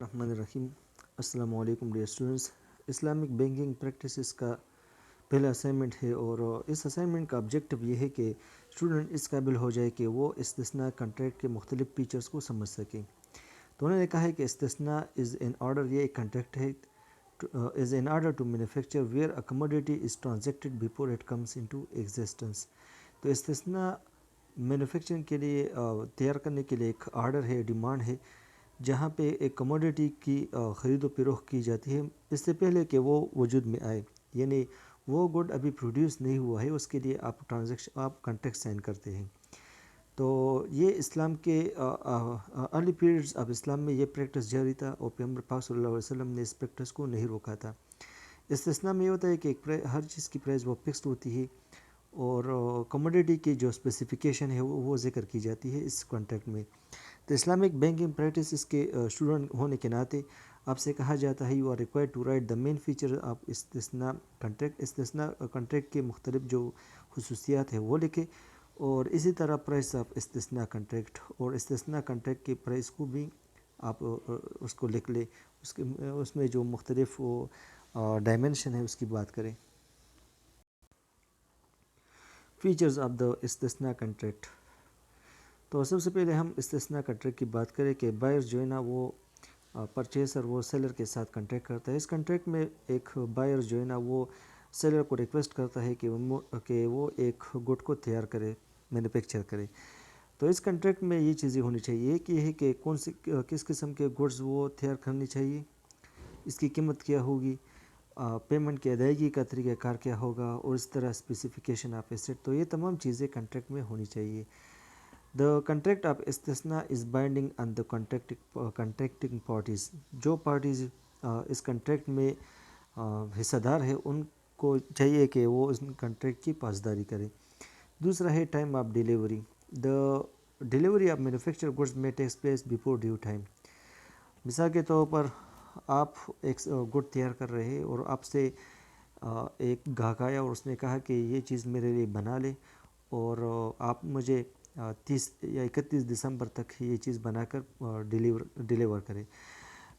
الرحمن الرحیم السلام علیکم dear students. Islamic banking practices کا پہلا اسائنمنٹ ہے اور اس اسائنمنٹ کا آبجیکٹو یہ ہے کہ اسٹوڈنٹ اس قابل ہو جائے کہ وہ استثناء کنٹریکٹ کے مختلف فیچرز کو سمجھ سکیں. تو انہوں نے کہا ہے کہ استثناء از ان آرڈر، یہ ایک کنٹریکٹ ہے is an order to manufacture where a commodity is transacted before it comes into existence. تو استثناء مینوفیکچرنگ کے لیے تیار کرنے کے لیے ایک آرڈر ہے، ڈیمانڈ ہے، جہاں پہ ایک کموڈیٹی کی خرید و فروخت کی جاتی ہے اس سے پہلے کہ وہ وجود میں آئے. یعنی وہ گڈ ابھی پروڈیوس نہیں ہوا ہے، اس کے لیے آپ کنٹریکٹ سائن کرتے ہیں. تو یہ اسلام کے ارلی پیریڈز آف اسلام میں یہ پریکٹس جاری تھا اور پیغمبر پاک صلی اللہ علیہ وسلم نے اس پریکٹس کو نہیں روکا تھا. استثناء میں یہ ہوتا ہے کہ ہر چیز کی پرائز وہ فکسڈ ہوتی ہے اور کموڈیٹی کی جو اسپیسیفیکیشن ہے وہ ذکر کی جاتی ہے اس کانٹریکٹ میں. تو اسلامک بینکنگ پریکٹس کے اسٹوڈنٹ ہونے کے ناطے آپ سے کہا جاتا ہے you are required to write the main feature of استثناء کنٹریکٹ. استثناء کنٹریکٹ کے مختلف جو خصوصیات ہیں وہ لکھے اور اسی طرح پرائس آف استثناء کنٹریکٹ اور استثناء کنٹریکٹ کی پرائس کو بھی آپ اس کو لکھ لیں. اس میں جو مختلف ڈائمینشن ہے اس کی بات کریں. فیچرز آف دا استثناء کنٹریکٹ. تو سب سے پہلے ہم استثناء کنٹریکٹ کی بات کریں کہ بائر جو ہے نا وہ پرچیزر وہ سیلر کے ساتھ کنٹریکٹ کرتا ہے. اس کنٹریکٹ میں ایک بائر جو ہے نا وہ سیلر کو ریکویسٹ کرتا ہے کہ وہ ایک گڈ کو تیار کرے، مینوفیکچر کرے. تو اس کنٹریکٹ میں یہ چیزیں ہونی چاہیے کہ یہ ہے کہ کس قسم کے گڈز وہ تیار کرنی چاہیے، اس کی قیمت کیا ہوگی، پیمنٹ کی ادائیگی کا طریقہ کار کیا ہوگا اور اس طرح اسپیسیفیکیشن آف ایسٹ. تو یہ تمام چیزیں کنٹریکٹ میں ہونی چاہیے. The contract of استثناء is binding on the contracting parties. جو پارٹیز اس کنٹریکٹ میں حصہ دار ہے ان کو چاہیے کہ وہ اس کنٹریکٹ کی پاسداری کریں. دوسرا ہے time of delivery. The delivery of manufactured goods may take place before due time. مثال کے طور پر آپ ایک گڈ تیار کر رہے ہیں اور آپ سے ایک گاہک آیا اور اس نے کہا کہ یہ چیز میرے لیے بنا لے اور آپ مجھے 30 یا 31 دسمبر تک یہ چیز بنا کر ڈیلیور کریں.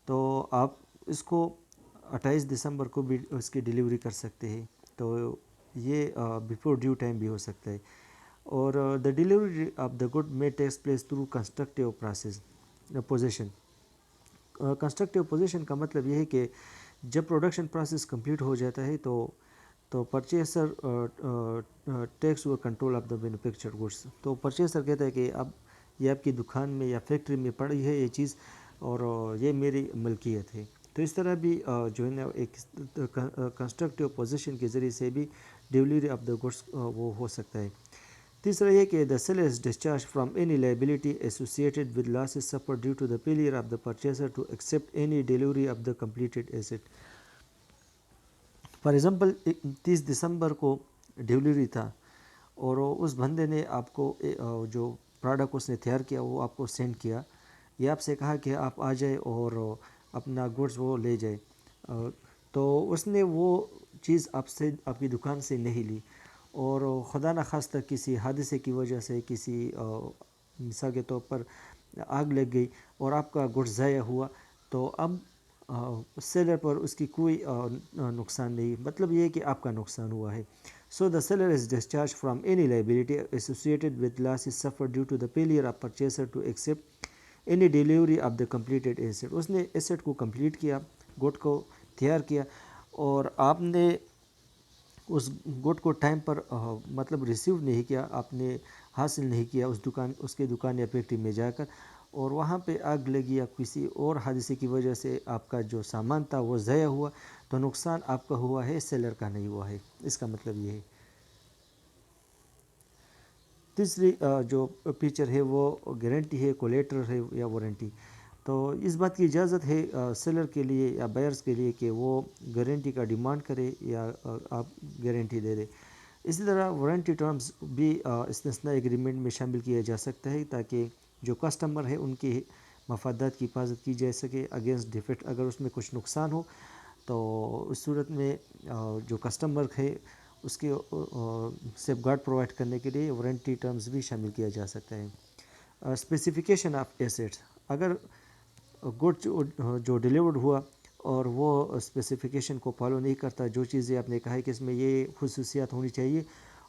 تو آپ اس کو 28 دسمبر کو بھی اس کی ڈیلیوری کر سکتے ہیں. تو یہ بیفور ڈیو ٹائم بھی ہو سکتا ہے. اور the delivery of the good may takes place through constructive process possession. Constructive possession کا مطلب یہ ہے کہ جب پروڈکشن پروسیس کمپلیٹ ہو جاتا ہے تو purchaser takes over control of the manufactured goods. تو پرچیسر کہتا ہے کہ اب یہ آپ کی دکان میں یا فیکٹری میں پڑی ہے یہ چیز اور یہ میری ملکیت ہے. تو اس طرح بھی جو ہے نا ایک کنسٹرکٹیو پوزیشن کے ذریعے سے بھی ڈیلیوری آف دا گڈس وہ ہو سکتا ہے. تیسرا یہ کہ the seller is discharge from any liability associated with losses suffer due to the failure of the purchaser to accept any delivery of the completed asset. For example 30 دسمبر کو delivery تھا اور اس بندے نے آپ کو جو پروڈکٹ اس نے تیار کیا وہ آپ کو سینڈ کیا، یہ آپ سے کہا کہ آپ آ جائے اور اپنا گڈز وہ لے جائے. تو اس نے وہ چیز آپ کی دکان سے نہیں لی اور خدا نخواستہ کسی حادثے کی وجہ سے کسی مثال کے طور پر آگ لگ گئی اور آپ کا گڈ ضائع ہوا. تو اب سیلر پر اس کی کوئی نقصان نہیں، مطلب یہ ہے کہ آپ کا نقصان ہوا ہے. So the seller is discharged from any liability associated with losses suffered due to the failure of purchaser to accept any delivery of the completed asset. اس نے ایسٹ کو کمپلیٹ کیا، گڈ کو تیار کیا اور آپ نے اس گڈ کو ٹائم پر مطلب ریسیو نہیں کیا، آپ نے حاصل نہیں کیا اس کے دکان یا فیکٹری میں جا کر، اور وہاں پہ آگ لگی یا کسی اور حادثے کی وجہ سے آپ کا جو سامان تھا وہ ضائع ہوا. تو نقصان آپ کا ہوا ہے، سیلر کا نہیں ہوا ہے. اس کا مطلب یہ ہے. تیسری جو فیچر ہے وہ گارنٹی ہے، کولیٹرل ہے یا وارنٹی. تو اس بات کی اجازت ہے سیلر کے لیے یا بائرز کے لیے کہ وہ گارنٹی کا ڈیمانڈ کرے یا آپ گارنٹی دے دیں. اسی طرح وارنٹی ٹرمز بھی استثناء ایگریمنٹ میں شامل کیا جا سکتا ہے تاکہ جو کسٹمر ہے ان کے مفادات کی حفاظت کی جا سکے اگینسٹ ڈیفیکٹ. اگر اس میں کچھ نقصان ہو تو اس صورت میں جو کسٹمر ہے اس کے سیف گارڈ پرووائڈ کرنے کے لیے وارنٹی ٹرمز بھی شامل کیا جا سکتا ہے. Specification of assets. اگر گڈ جو ڈیلیورڈ ہوا اور وہ اسپیسیفیکیشن کو فالو نہیں کرتا، جو چیزیں آپ نے کہا ہے کہ اس میں یہ خصوصیات ہونی چاہیے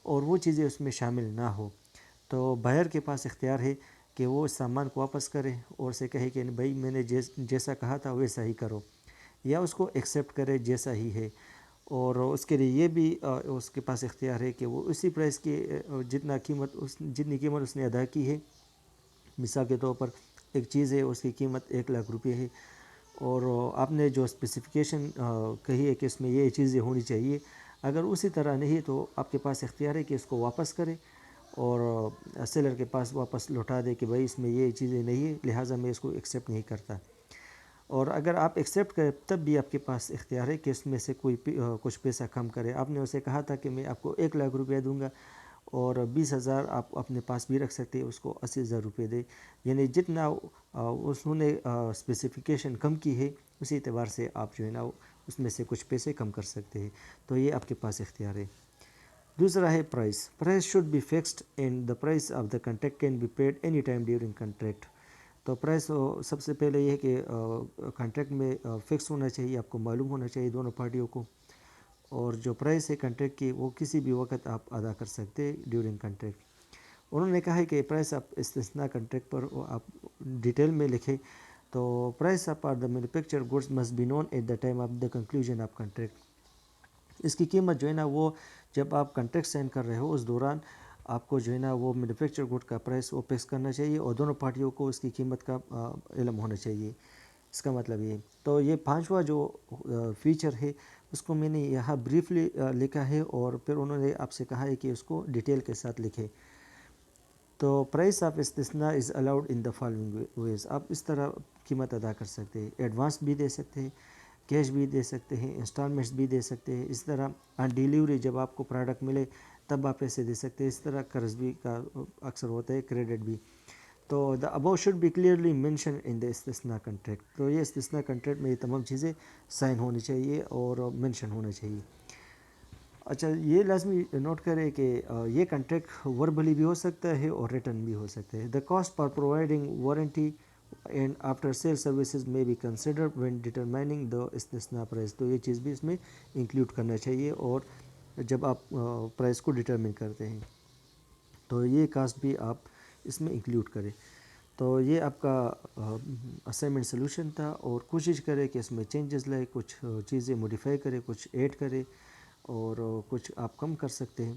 اور وہ چیزیں اس میں شامل نہ ہو، تو بائر کے پاس اختیار ہے کہ وہ اس سامان کو واپس کرے اور اسے کہے کہ بھائی میں نے جیسا کہا تھا ویسا ہی کرو، یا اس کو ایکسیپٹ کرے جیسا ہی ہے، اور اس کے لیے یہ بھی اس کے پاس اختیار ہے کہ وہ اسی پرائس کی جتنی قیمت اس نے ادا کی ہے، مثال کے طور پر ایک چیز ہے اس کی قیمت 1,00,000 روپے ہے، اور آپ نے جو اسپیسیفکیشن کہی ہے کہ اس میں یہ چیزیں ہونی چاہیے، اگر اسی طرح نہیں تو آپ کے پاس اختیار ہے کہ اس کو واپس کرے اور سیلر کے پاس واپس لوٹا دے کہ بھائی اس میں یہ چیزیں نہیں ہے، لہٰذا میں اس کو ایکسیپٹ نہیں کرتا۔ اور اگر آپ ایکسیپٹ کریں تب بھی آپ کے پاس اختیار ہے کہ اس میں سے کچھ پیسہ کم کرے۔ آپ نے اسے کہا تھا کہ میں آپ کو 1,00,000 روپے دوں گا اور 20,000 آپ اپنے پاس بھی رکھ سکتے ہیں، اس کو 80,000 روپے دے، یعنی جتنا انہوں نے اسپیسیفیکیشن کم کی ہے اسی اعتبار سے آپ جو ہے نا اس میں سے کچھ پیسے کم کر سکتے ہیں، تو یہ آپ کے پاس اختیار ہے۔ دوسرا ہے price should be fixed and the price of the contract can be paid any time during contract. تو پرائس سب سے پہلے یہ ہے کہ کنٹریکٹ میں فکس ہونا چاہیے، آپ کو معلوم ہونا چاہیے دونوں پارٹیوں کو، اور جو پرائس ہے کنٹریکٹ کی وہ کسی بھی وقت آپ ادا کر سکتے ڈیورنگ کنٹریکٹ۔ انہوں نے کہا ہے کہ پرائس آپ استثناء کنٹریکٹ پر آپ ڈیٹیل میں لکھیں، تو price of the manufacture goods must be known at the time of the conclusion of contract. اس کی قیمت جو ہے نا وہ جب آپ کنٹریکٹ سائن کر رہے ہو اس دوران آپ کو جو ہے نا وہ مینوفیکچر گڈ کا پرائس وہ فکس کرنا چاہیے اور دونوں پارٹیوں کو اس کی قیمت کا علم ہونا چاہیے، اس کا مطلب یہ۔ تو یہ پانچواں جو فیچر ہے اس کو میں نے یہاں بریفلی لکھا ہے، اور پھر انہوں نے آپ سے کہا ہے کہ اس کو ڈیٹیل کے ساتھ لکھے۔ تو پرائس آف استثناء is allowed in the following ways, آپ اس طرح قیمت ادا کر سکتے ہیں، ایڈوانس بھی دے سکتے ہیں، کیش بھی دے سکتے ہیں، انسٹالمنٹس بھی دے سکتے ہیں، اس طرح آن ڈیلیوری جب آپ کو پروڈکٹ ملے تب آپ پیسے دے سکتے ہیں، اس طرح قرض بھی کا اکثر ہوتا ہے، کریڈٹ بھی۔ تو the above should be clearly mention in the استثناء کنٹریکٹ، تو یہ استثناء کنٹریکٹ میں یہ تمام چیزیں سائن ہونی چاہیے اور مینشن ہونا چاہیے۔ اچھا، یہ لازمی نوٹ کرے کہ یہ کنٹریکٹ وربلی بھی ہو سکتا ہے اور ریٹن بھی ہو سکتا ہے۔ The cost for providing warranty and after sale services may be consider when determining the استثناء پرائس، تو یہ چیز بھی اس میں انکلیوڈ کرنا چاہیے، اور جب آپ پرائس کو ڈیٹرمن کرتے ہیں تو یہ کاسٹ بھی آپ اس میں انکلیوڈ کریں۔ تو یہ آپ کا اسائنمنٹ سلوشن تھا، اور کوشش کرے کہ اس میں چینجز لائے، کچھ چیزیں موڈیفائی کرے، کچھ ایڈ کرے اور کچھ آپ کم کر سکتے ہیں،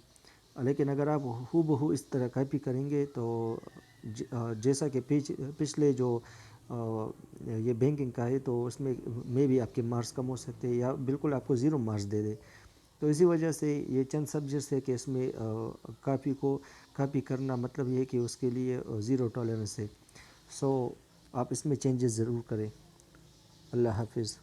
لیکن اگر آپ ہو بہو اس طرح کاپی کریں گے تو جیسا کہ پچھلے جو یہ بینکنگ کا ہے تو اس میں بھی آپ کے مارکس کم ہو سکتے ہیں یا بالکل آپ کو 0 مارکس دے دے، تو اسی وجہ سے یہ چند سبجیکٹس ہے کہ اس میں کاپی کرنا مطلب یہ ہے کہ اس کے لیے 0 ٹالرنس ہے، سو آپ اس میں چینجز ضرور کریں۔ اللہ حافظ۔